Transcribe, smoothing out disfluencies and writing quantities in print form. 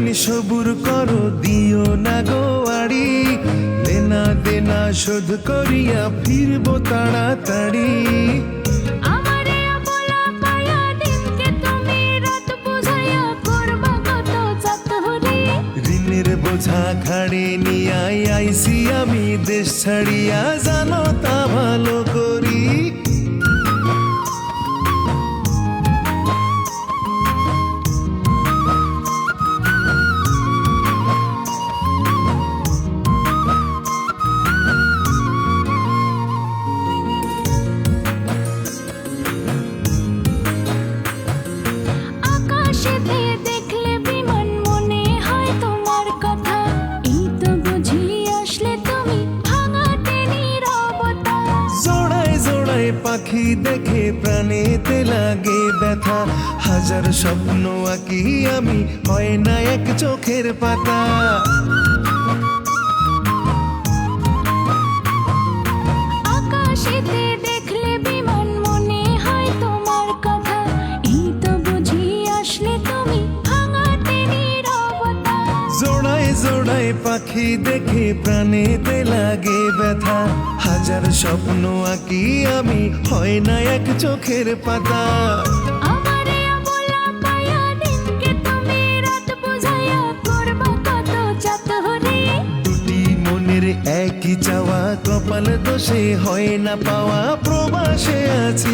কতদিন সবুর করো, দিও না গো আড়ি। দেনা দেনা শোধ করিয়া ফিরবো তাড়াতাড়ি। আমারে অবলা পায়া দিনকে তুমি রাত বুঝাইয়া করবা কত চাতুরি। ঋণের বোঝা ঘাড়ে নিয়াই আইছি আমি দেশ ছাড়িয়া, জানো তা ভালো করি। আকাশেতে দেখলে বিমান মনে হয় তোমার কথা। এই তো বুঝি আসলে তুমি ভাঙাতে নীরবতা। জোড়ায় জোড়ায় পাখি দেখে প্রাণেতে লাগে ব্যথা। হাজার স্বপ্ন আঁকি আমি, হয় না এক চোখের পাতা। আকাশেতে দেখলে বিমান মনে হয় তোমার কথা। এই তো বুঝি আসলে তুমি ভাঙাতে নীরবতা। জোড়ায় জোড়ায় পাখি দেখে প্রাণেতে লাগে ব্যথা। হাজার স্বপ্ন আঁকি আমি, হয় না এক চোখের পাতা। আমারে অবলা পায়া দিনকে তুমি রাত বুঝাইয়া করবা কত চাতুরি। দুটি মনের একই চাওয়া, কপাল দোষে হয় না পাওয়া। প্রবাসে আছি